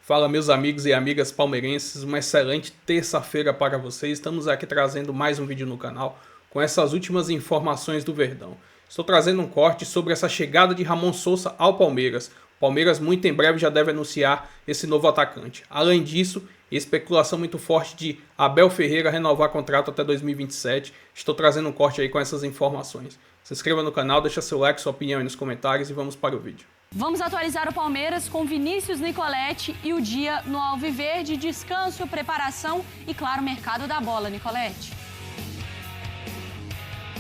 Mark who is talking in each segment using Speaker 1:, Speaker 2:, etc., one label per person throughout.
Speaker 1: Fala, meus amigos e amigas palmeirenses, uma excelente terça-feira para vocês. Estamos aqui trazendo mais um vídeo no canal com essas últimas informações do Verdão. Estou trazendo um corte sobre essa chegada de Ramon Sousa ao Palmeiras. O Palmeiras muito em breve já deve anunciar esse novo atacante. Além disso, especulação muito forte de Abel Ferreira renovar contrato até 2027. Estou trazendo um corte aí com essas informações. Se inscreva no canal, deixa seu like, sua opinião aí nos comentários e vamos para o vídeo.
Speaker 2: Vamos atualizar o Palmeiras com Vinícius Nicoletti e o dia no Alviverde, descanso, preparação e, claro, mercado da bola, Nicoletti.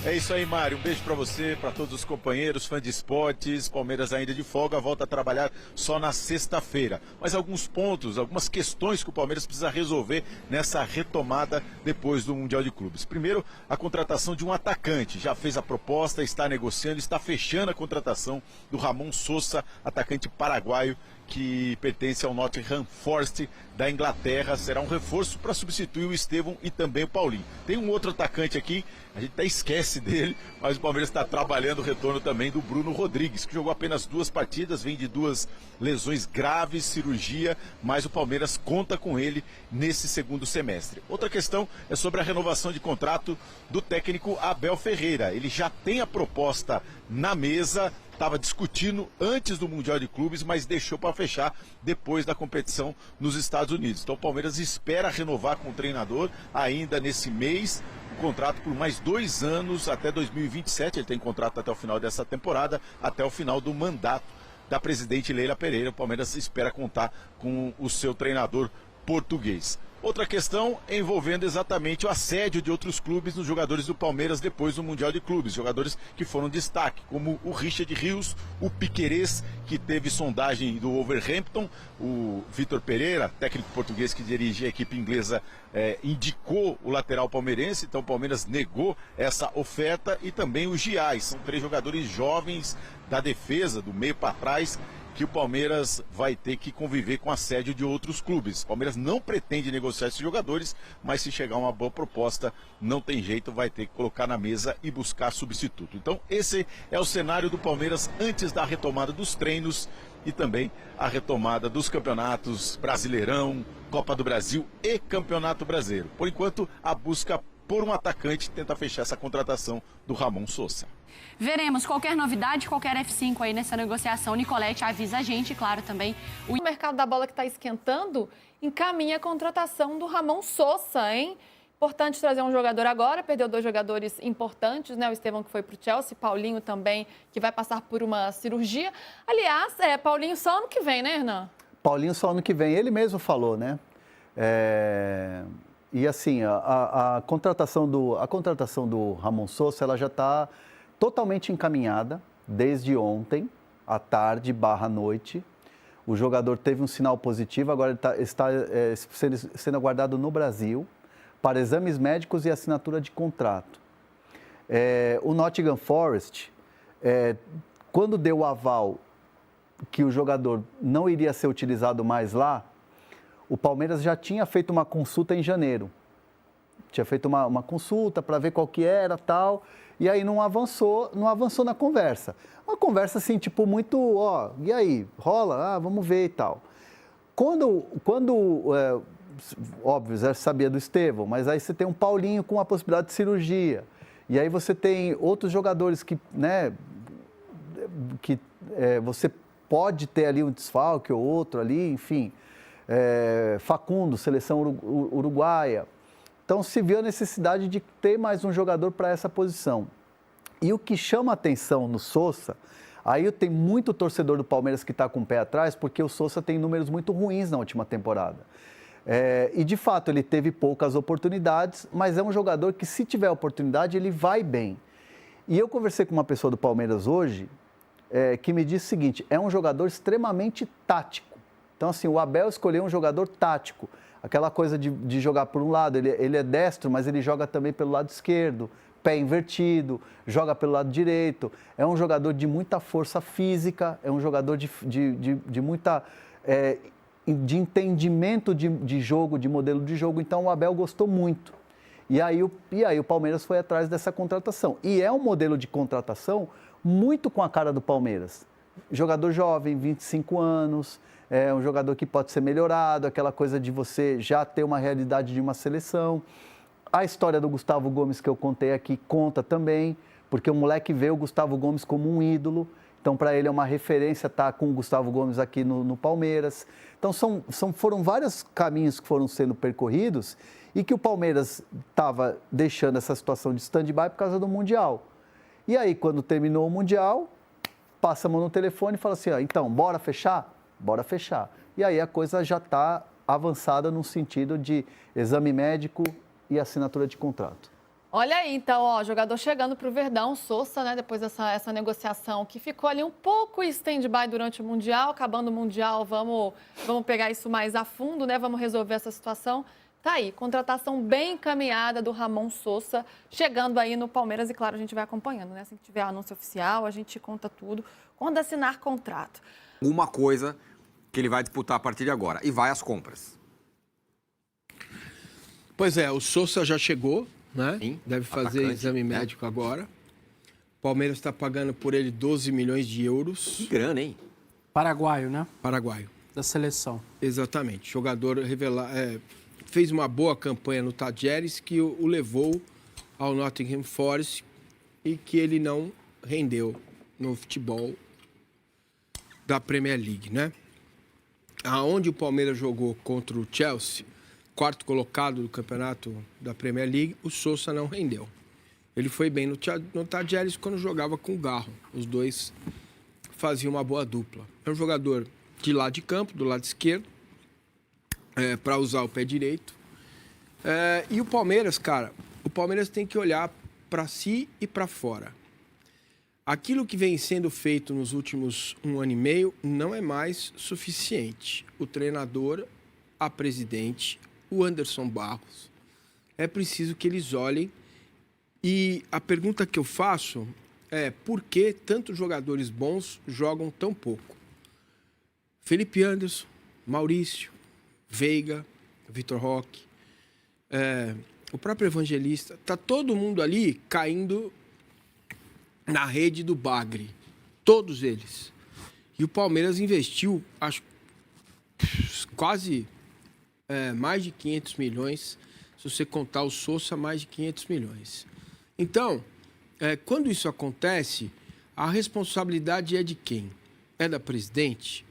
Speaker 3: É isso aí, Mário. Um beijo pra você, pra todos os companheiros, fãs de esportes. Palmeiras ainda de folga, volta a trabalhar só na sexta-feira. Mas alguns pontos, algumas questões que o Palmeiras precisa resolver nessa retomada depois do Mundial de Clubes. Primeiro, a contratação de um atacante. Já fez a proposta, está negociando, está fechando a contratação do Ramon Sousa, atacante paraguaio, que pertence ao Nottingham Forest da Inglaterra. Será um reforço para substituir o Estevão e também o Paulinho. Tem um outro atacante aqui, a gente até esquece dele, mas o Palmeiras está trabalhando o retorno também do Bruno Rodrigues, que jogou apenas 2 partidas, vem de 2 lesões graves, cirurgia, mas o Palmeiras conta com ele nesse segundo semestre. Outra questão é sobre a renovação de contrato do técnico Abel Ferreira. Ele já tem a proposta na mesa, estava discutindo antes do Mundial de Clubes, mas deixou para fechar depois da competição nos Estados Unidos. Então o Palmeiras espera renovar com o treinador ainda nesse mês, o contrato por mais 2 anos, até 2027, ele tem contrato até o final dessa temporada, até o final do mandato da presidente Leila Pereira. O Palmeiras espera contar com o seu treinador português. Outra questão envolvendo exatamente o assédio de outros clubes nos jogadores do Palmeiras depois do Mundial de Clubes. Jogadores que foram destaque, como o Richard Rios, o Piquerez, que teve sondagem do Wolverhampton, o Vitor Pereira, técnico português que dirige a equipe inglesa, indicou o lateral palmeirense, então o Palmeiras negou essa oferta, e também o Giais. São 3 jogadores jovens da defesa, do meio para trás, que o Palmeiras vai ter que conviver com assédio de outros clubes. O Palmeiras não pretende negociar esses jogadores, mas se chegar uma boa proposta, não tem jeito, vai ter que colocar na mesa e buscar substituto. Então esse é o cenário do Palmeiras antes da retomada dos treinos e também a retomada dos campeonatos Brasileirão, Copa do Brasil e Campeonato Brasileiro. Por enquanto, a busca por um atacante tenta fechar essa contratação do Ramon Sousa.
Speaker 2: Veremos qualquer novidade, qualquer F5 aí nessa negociação. Nicoletti avisa a gente, claro, também.
Speaker 4: O mercado da bola que está esquentando encaminha a contratação do Ramon Sousa, hein? Importante trazer um jogador agora, perdeu 2 jogadores importantes, né? O Estevão, que foi para o Chelsea, Paulinho também, que vai passar por uma cirurgia. Aliás, Paulinho só ano que vem, né, Hernan?
Speaker 5: Paulinho só ano que vem, ele mesmo falou, né? E assim, a contratação do Ramon Sousa, ela já está totalmente encaminhada desde ontem, à tarde / noite. O jogador teve um sinal positivo, agora ele está sendo aguardado no Brasil para exames médicos e assinatura de contrato. O Nottingham Forest, quando deu o aval que o jogador não iria ser utilizado mais lá, o Palmeiras já tinha feito uma consulta em janeiro. Tinha feito uma consulta para ver qual que era, tal, e aí não avançou na conversa. Uma conversa assim, tipo, muito, e aí, rola? Vamos ver e tal. Quando óbvio, já sabia do Estevão, mas aí você tem um Paulinho com a possibilidade de cirurgia, e aí você tem outros jogadores que, né, você pode ter ali um desfalque ou outro ali, enfim, Facundo, seleção uruguaia. Então, se viu a necessidade de ter mais um jogador para essa posição. E o que chama a atenção no Sousa, aí tem muito torcedor do Palmeiras que está com o pé atrás, porque o Sousa tem números muito ruins na última temporada. E, de fato, ele teve poucas oportunidades, mas é um jogador que, se tiver oportunidade, ele vai bem. E eu conversei com uma pessoa do Palmeiras hoje, que me disse o seguinte: é um jogador extremamente tático. Então, assim, o Abel escolheu um jogador tático. Aquela coisa de jogar por um lado, ele é destro, mas ele joga também pelo lado esquerdo, pé invertido, joga pelo lado direito. É um jogador de muita força física, é um jogador de muita de entendimento de jogo, de modelo de jogo. Então o Abel gostou muito. E aí o Palmeiras foi atrás dessa contratação. E é um modelo de contratação muito com a cara do Palmeiras. Jogador jovem, 25 anos, é um jogador que pode ser melhorado, aquela coisa de você já ter uma realidade de uma seleção. A história do Gustavo Gomes que eu contei aqui conta também, porque o moleque vê o Gustavo Gomes como um ídolo, então para ele é uma referência estar com o Gustavo Gomes aqui no Palmeiras. Então foram vários caminhos que foram sendo percorridos e que o Palmeiras estava deixando essa situação de stand-by por causa do Mundial. E aí, quando terminou o Mundial, passa a mão no telefone e fala assim, então, bora fechar? Bora fechar. E aí a coisa já está avançada no sentido de exame médico e assinatura de contrato.
Speaker 4: Olha aí, então, jogador chegando para o Verdão, Sousa, né? Depois dessa negociação que ficou ali um pouco em stand-by durante o Mundial. Acabando o Mundial, vamos pegar isso mais a fundo, né? Vamos resolver essa situação. Tá aí, contratação bem encaminhada do Ramon Sousa, chegando aí no Palmeiras. E, claro, a gente vai acompanhando, né? Assim que tiver anúncio oficial, a gente conta tudo. Quando assinar contrato.
Speaker 6: Uma coisa que ele vai disputar a partir de agora. E vai às compras.
Speaker 7: Pois é, o Sousa já chegou, né?
Speaker 6: Sim,
Speaker 7: deve fazer
Speaker 6: atacante,
Speaker 7: exame médico agora. O Palmeiras está pagando por ele 12 milhões de euros.
Speaker 6: Que grana, hein?
Speaker 8: Paraguaio, né?
Speaker 7: Paraguaio.
Speaker 8: Da seleção.
Speaker 7: Exatamente. Jogador fez uma boa campanha no Tajeres que o levou ao Nottingham Forest e que ele não rendeu no futebol da Premier League, né? Aonde o Palmeiras jogou contra o Chelsea, quarto colocado do campeonato da Premier League, o Sousa não rendeu. Ele foi bem no Tajeres quando jogava com o Garro. Os dois faziam uma boa dupla. É um jogador de lado de campo, do lado esquerdo, para usar o pé direito. E o Palmeiras, cara, o Palmeiras tem que olhar para si e para fora. Aquilo que vem sendo feito nos últimos 1 ano e meio não é mais suficiente. O treinador, a presidente, o Anderson Barros, é preciso que eles olhem. E a pergunta que eu faço é por que tantos jogadores bons jogam tão pouco? Felipe Anderson, Maurício, Veiga, Vitor Roque, o próprio Evangelista, tá todo mundo ali caindo na rede do bagre, todos eles. E o Palmeiras investiu, acho, quase mais de 500 milhões, se você contar o Sousa, mais de 500 milhões. Então, quando isso acontece, a responsabilidade é de quem? É da presidente?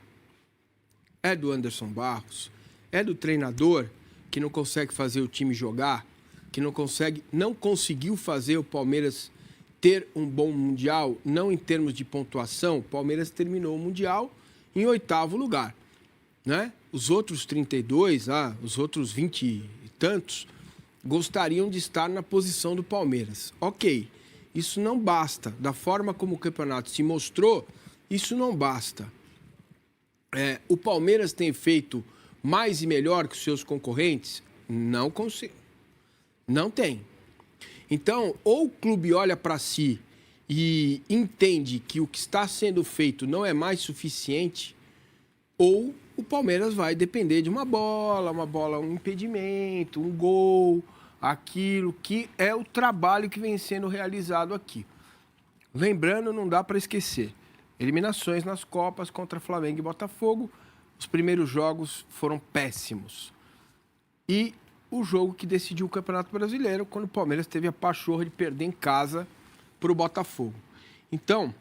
Speaker 7: É do Anderson Barros? É do treinador que não consegue fazer o time jogar? Que não conseguiu fazer o Palmeiras ter um bom Mundial, não em termos de pontuação? O Palmeiras terminou o Mundial em 8º lugar, né? Os outros 32, os outros 20 e tantos, gostariam de estar na posição do Palmeiras. Ok, isso não basta. Da forma como o campeonato se mostrou, isso não basta. O Palmeiras tem feito mais e melhor que os seus concorrentes? Não consigo. Não tem. Então, ou o clube olha para si e entende que o que está sendo feito não é mais suficiente, ou o Palmeiras vai depender de uma bola, um impedimento, um gol, aquilo que é o trabalho que vem sendo realizado aqui. Lembrando, não dá para esquecer, eliminações nas Copas contra Flamengo e Botafogo, os primeiros jogos foram péssimos. E o jogo que decidiu o Campeonato Brasileiro, quando o Palmeiras teve a pachorra de perder em casa para o Botafogo. Então,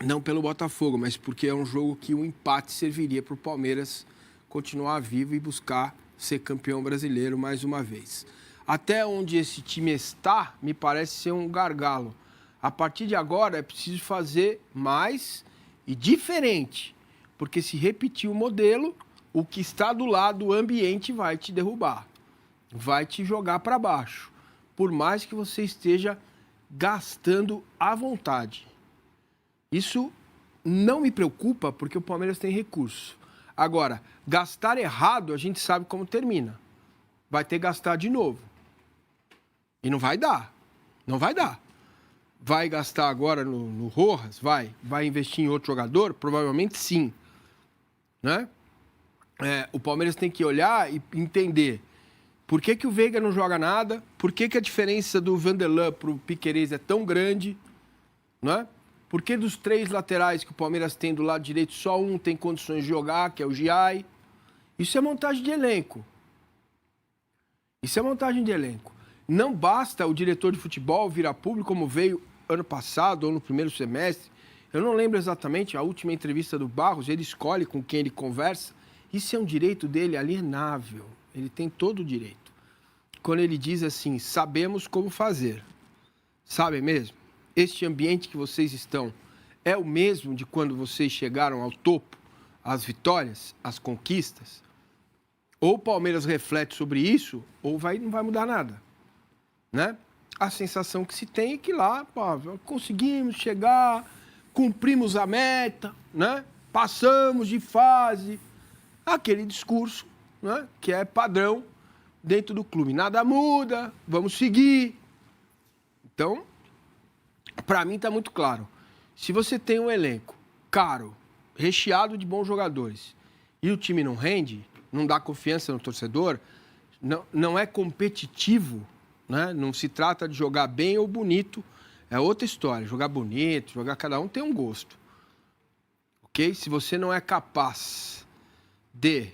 Speaker 7: não pelo Botafogo, mas porque é um jogo que o empate serviria para o Palmeiras continuar vivo e buscar ser campeão brasileiro mais uma vez. Até onde esse time está, me parece ser um gargalo. A partir de agora é preciso fazer mais e diferente, porque se repetir o modelo, o que está do lado, o ambiente vai te derrubar, vai te jogar para baixo, por mais que você esteja gastando à vontade. Isso não me preocupa, porque o Palmeiras tem recurso. Agora, gastar errado, a gente sabe como termina. Vai ter que gastar de novo. E não vai dar. Não vai dar. Vai gastar agora no Rojas? Vai. Vai investir em outro jogador? Provavelmente sim. Né? O Palmeiras tem que olhar e entender por que o Veiga não joga nada, por que a diferença do Vanderlan para o Piquerez é tão grande, né? Por que dos 3 laterais que o Palmeiras tem do lado direito, só um tem condições de jogar, que é o Giai? Isso é montagem de elenco. Isso é montagem de elenco. Não basta o diretor de futebol vir a público, como veio ano passado ou no primeiro semestre. Eu não lembro exatamente a última entrevista do Barros, ele escolhe com quem ele conversa. Isso é um direito dele alienável. Ele tem todo o direito. Quando ele diz assim, sabemos como fazer. Sabem mesmo? Este ambiente que vocês estão é o mesmo de quando vocês chegaram ao topo, às vitórias, às conquistas? Ou o Palmeiras reflete sobre isso, ou não vai mudar nada. Né? A sensação que se tem é que lá, pô, conseguimos chegar, cumprimos a meta, né? Passamos de fase. Aquele discurso, né? Que é padrão dentro do clube. Nada muda, vamos seguir. Então, para mim está muito claro. Se você tem um elenco caro, recheado de bons jogadores, e o time não rende, não dá confiança no torcedor, não é competitivo, né? Não se trata de jogar bem ou bonito, é outra história. Jogar bonito, cada um tem um gosto. Ok? Se você não é capaz de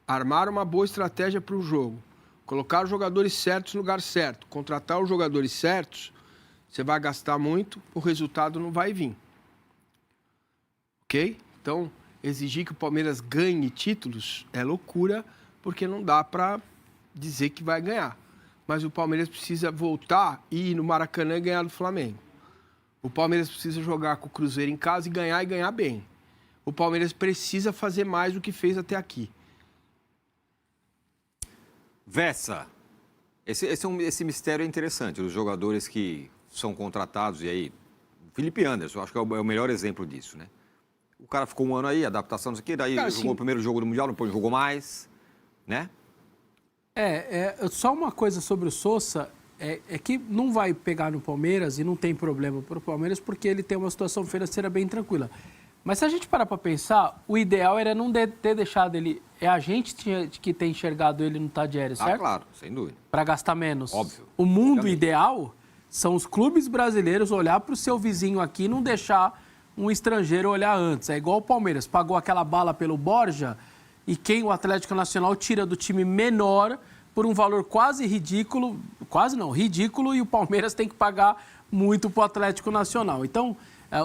Speaker 7: armar uma boa estratégia para o jogo, colocar os jogadores certos no lugar certo, contratar os jogadores certos, você vai gastar muito, o resultado não vai vir. Ok? Então, exigir que o Palmeiras ganhe títulos é loucura, porque não dá para dizer que vai ganhar. Mas o Palmeiras precisa voltar e ir no Maracanã e ganhar do Flamengo. O Palmeiras precisa jogar com o Cruzeiro em casa e ganhar bem. O Palmeiras precisa fazer mais do que fez até aqui.
Speaker 6: Vessa, esse mistério é interessante, os jogadores que são contratados, e aí, o Felipe Anderson, acho que é o melhor exemplo disso, né? O cara ficou um ano aí, adaptação, não sei o quê, daí jogou o primeiro jogo do Mundial, depois jogou mais, né?
Speaker 8: Só uma coisa sobre o Sousa, é que não vai pegar no Palmeiras e não tem problema para o Palmeiras porque ele tem uma situação financeira bem tranquila. Mas se a gente parar para pensar, o ideal era não ter deixado ele... É a gente que tem enxergado ele no Tadieres, certo?
Speaker 6: Ah, claro, sem dúvida.
Speaker 8: Para gastar menos.
Speaker 6: Óbvio.
Speaker 8: O mundo ideal são os clubes brasileiros olhar para o seu vizinho aqui e não deixar um estrangeiro olhar antes. É igual o Palmeiras, pagou aquela bala pelo Borja e quem o Atlético Nacional tira do time menor por um valor quase ridículo, ridículo, e o Palmeiras tem que pagar muito para o Atlético Nacional. Então,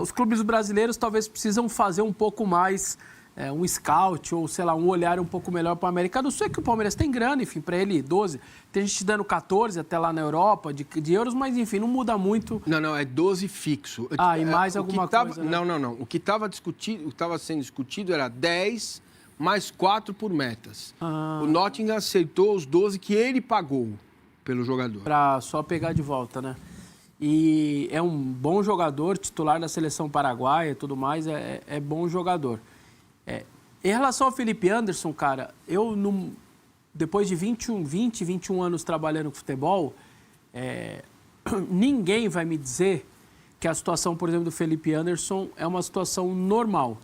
Speaker 8: os clubes brasileiros talvez precisam fazer um pouco mais, um scout ou, sei lá, um olhar um pouco melhor para a América do Sul. É que o Palmeiras tem grana, enfim, para ele 12. Tem gente dando 14 até lá na Europa de euros, mas enfim, não muda muito.
Speaker 7: Não, é 12 fixo.
Speaker 8: E mais alguma coisa, né?
Speaker 7: Não. O que estava sendo discutido era 10 mais 4 por metas. O Nottingham aceitou os 12 que ele pagou pelo jogador.
Speaker 8: Para só pegar de volta, né? E é um bom jogador, titular da seleção paraguaia e tudo mais, é bom jogador. Em relação ao Felipe Anderson, cara, eu depois de 21 anos trabalhando com futebol, ninguém vai me dizer que a situação, por exemplo, do Felipe Anderson é uma situação normal.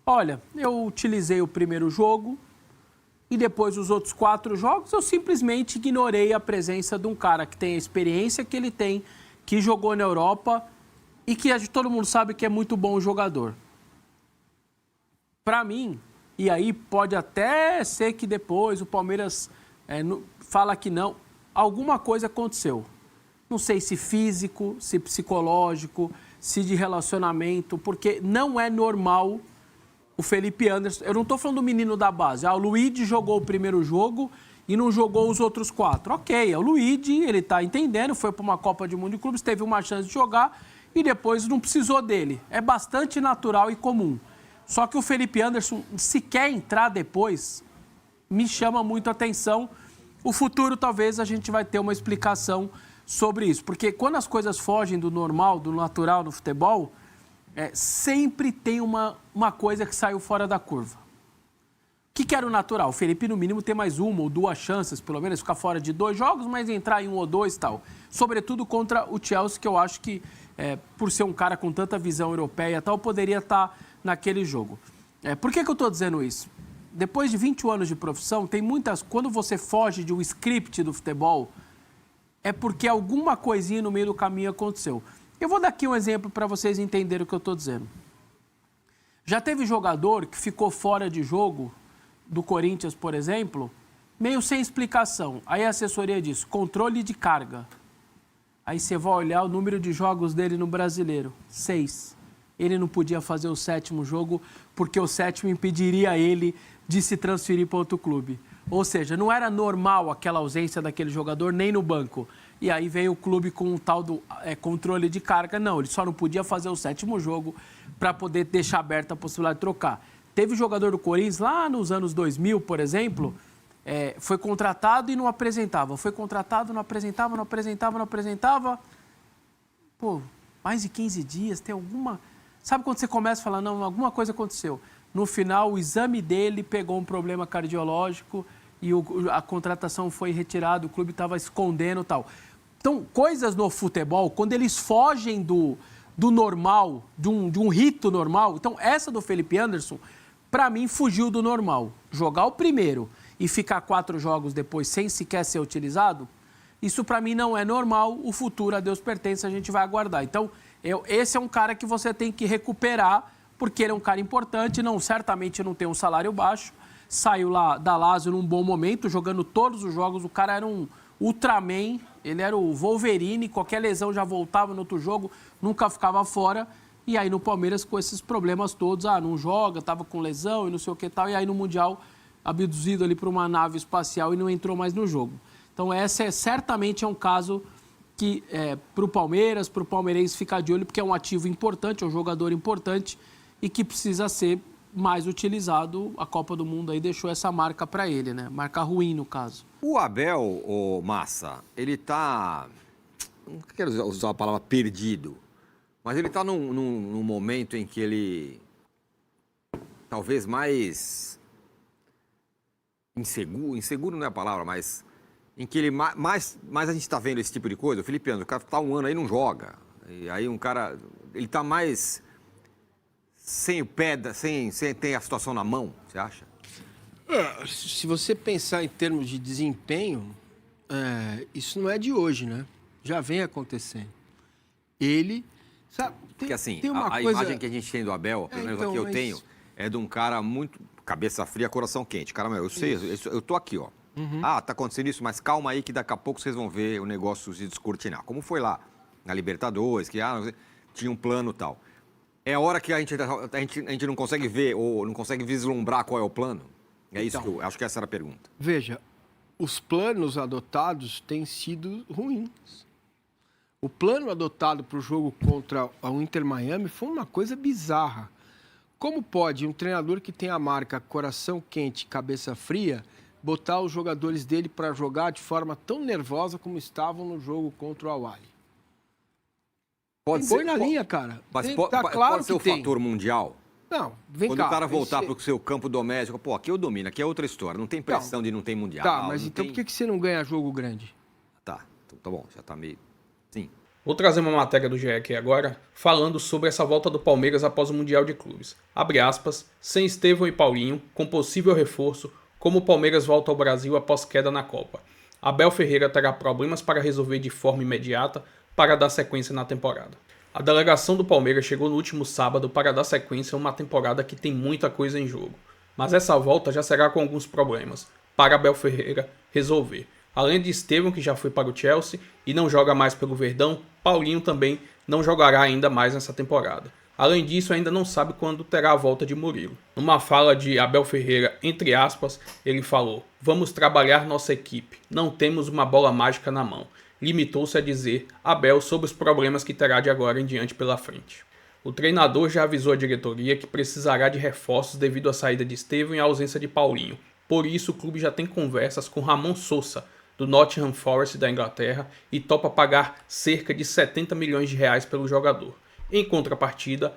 Speaker 8: Olha, eu utilizei o primeiro jogo e depois os outros 4 jogos eu simplesmente ignorei a presença de um cara que tem a experiência que ele tem, que jogou na Europa e que todo mundo sabe que é muito bom jogador. Para mim, e aí pode até ser que depois o Palmeiras fala que não, alguma coisa aconteceu. Não sei se físico, se psicológico, se de relacionamento, porque não é normal o Felipe Anderson. Eu não estou falando do menino da base. O Luigi jogou o primeiro jogo e não jogou os outros 4. Ok, é o Luigi, ele está entendendo, foi para uma Copa de Mundo de Clubes, teve uma chance de jogar e depois não precisou dele. É bastante natural e comum. Só que o Felipe Anderson, se quer entrar depois, me chama muito a atenção. O futuro, talvez, a gente vai ter uma explicação sobre isso. Porque quando as coisas fogem do normal, do natural no futebol, sempre tem uma coisa que saiu fora da curva. O que era o natural? O Felipe, no mínimo, ter mais 1 ou 2 chances, pelo menos, ficar fora de 2 jogos, mas entrar em 1 ou 2 e tal. Sobretudo contra o Chelsea, que eu acho que, por ser um cara com tanta visão europeia e tal, poderia estar naquele jogo. Por que eu estou dizendo isso? Depois de 21 anos de profissão, tem muitas... Quando você foge de um script do futebol, é porque alguma coisinha no meio do caminho aconteceu. Eu vou dar aqui um exemplo para vocês entenderem o que eu estou dizendo. Já teve jogador que ficou fora de jogo do Corinthians, por exemplo, meio sem explicação. Aí a assessoria diz, controle de carga. Aí você vai olhar o número de jogos dele no Brasileiro, 6. Ele não podia fazer o 7º jogo porque o 7º impediria ele de se transferir para outro clube. Ou seja, não era normal aquela ausência daquele jogador nem no banco. E aí veio o clube com um tal do controle de carga. Não, ele só não podia fazer o 7º jogo para poder deixar aberta a possibilidade de trocar. Teve jogador do Corinthians lá nos anos 2000, por exemplo, foi contratado e não apresentava. Foi contratado, não apresentava. Pô, mais de 15 dias, tem alguma... Sabe quando você começa a falar, não, alguma coisa aconteceu. No final, o exame dele pegou um problema cardiológico e a contratação foi retirada, o clube estava escondendo e tal. Então, coisas no futebol, quando eles fogem do normal, de um rito normal... Então, essa do Felipe Anderson, para mim, fugiu do normal. Jogar o primeiro e ficar 4 jogos depois sem sequer ser utilizado, isso para mim não é normal. O futuro a Deus pertence, a gente vai aguardar. Então, esse é um cara que você tem que recuperar, porque ele é um cara importante, certamente não tem um salário baixo, saiu lá da Lazio num bom momento, jogando todos os jogos, o cara era um Ultraman, ele era o Wolverine, qualquer lesão já voltava no outro jogo, nunca ficava fora, e aí no Palmeiras com esses problemas todos, não joga, estava com lesão e não sei o que e tal, e aí no Mundial abduzido ali para uma nave espacial e não entrou mais no jogo. Então certamente é um caso que para o Palmeiras, para o palmeirense ficar de olho, porque é um ativo importante, é um jogador importante e que precisa ser mais utilizado. A Copa do Mundo aí deixou essa marca para ele, né? Marca ruim, no caso.
Speaker 6: O Abel, Massa, ele tá... Não quero usar a palavra perdido, mas ele tá num momento em que ele... Talvez mais... Inseguro não é a palavra, mas... Em que ele mais a gente está vendo esse tipo de coisa. O Felipe Anderson, o cara está um ano aí e não joga. E aí um cara... Ele está mais... Sem o pé, sem ter a situação na mão, você acha?
Speaker 7: Se você pensar em termos de desempenho, isso não é de hoje, né? Já vem acontecendo. Ele, sabe,
Speaker 6: porque assim,
Speaker 7: tem uma
Speaker 6: a
Speaker 7: coisa...
Speaker 6: imagem que a gente tem do Abel, pelo menos aqui eu tenho, é de um cara muito cabeça fria, coração quente. Cara, eu sei, eu tô aqui, ó. Uhum. Tá acontecendo isso, mas calma aí que daqui a pouco vocês vão ver o negócio se descortinar. Como foi lá na Libertadores, que tinha um plano e tal. É a hora que a gente não consegue ver ou não consegue vislumbrar qual é o plano? É isso que eu acho que essa era a pergunta.
Speaker 7: Veja, os planos adotados têm sido ruins. O plano adotado para o jogo contra o Inter Miami foi uma coisa bizarra. Como pode um treinador que tem a marca coração quente, cabeça fria, botar os jogadores dele para jogar de forma tão nervosa como estavam no jogo contra o Al-Ahly? Põe na linha, cara.
Speaker 6: Mas
Speaker 7: claro
Speaker 6: pode ser o fator mundial?
Speaker 7: Não, vem cá.
Speaker 6: Quando o cara voltar para o seu campo doméstico, aqui eu domino, aqui é outra história. Não tem pressão de não ter mundial.
Speaker 7: Tá, mas então por que você não ganha jogo grande?
Speaker 6: Tá bom, já tá meio... Sim.
Speaker 1: Vou trazer uma matéria do GE aqui agora, falando sobre essa volta do Palmeiras após o Mundial de Clubes. Abre aspas, sem Estevão e Paulinho, com possível reforço, como o Palmeiras volta ao Brasil após queda na Copa. Abel Ferreira terá problemas para resolver de forma imediata para dar sequência na temporada. A delegação do Palmeiras chegou no último sábado para dar sequência a uma temporada que tem muita coisa em jogo. Mas essa volta já será com alguns problemas para Abel Ferreira resolver. Além de Estevão, que já foi para o Chelsea e não joga mais pelo Verdão, Paulinho também não jogará ainda mais nessa temporada. Além disso, ainda não sabe quando terá a volta de Murilo. Numa fala de Abel Ferreira, entre aspas, ele falou: "Vamos trabalhar nossa equipe, não temos uma bola mágica na mão." Limitou-se a dizer Abel sobre os problemas que terá de agora em diante pela frente. O treinador já avisou a diretoria que precisará de reforços devido à saída de Estevão e à ausência de Paulinho. Por isso, o clube já tem conversas com Ramon Sosa, do Nottingham Forest da Inglaterra, e topa pagar cerca de 70 milhões de reais pelo jogador. Em contrapartida,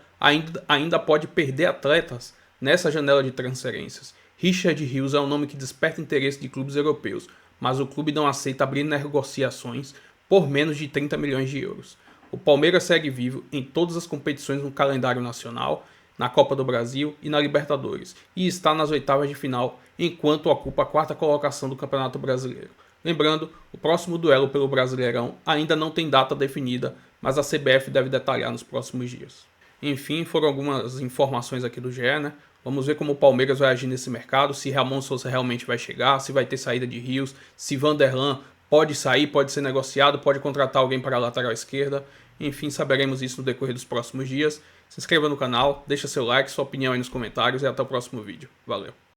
Speaker 1: ainda pode perder atletas nessa janela de transferências. Richard Rios é um nome que desperta interesse de clubes europeus, mas o clube não aceita abrir negociações por menos de 30 milhões de euros. O Palmeiras segue vivo em todas as competições no calendário nacional, na Copa do Brasil e na Libertadores, e está nas oitavas de final, enquanto ocupa a 4ª colocação do Campeonato Brasileiro. Lembrando, o próximo duelo pelo Brasileirão ainda não tem data definida mas a CBF deve detalhar nos próximos dias. Enfim, foram algumas informações aqui do GE, né? Vamos ver como o Palmeiras vai agir nesse mercado, se Ramon Sousa realmente vai chegar, se vai ter saída de Rios, se Vanderlan pode sair, pode ser negociado, pode contratar alguém para a lateral esquerda. Enfim, saberemos isso no decorrer dos próximos dias. Se inscreva no canal, deixa seu like, sua opinião aí nos comentários e até o próximo vídeo. Valeu!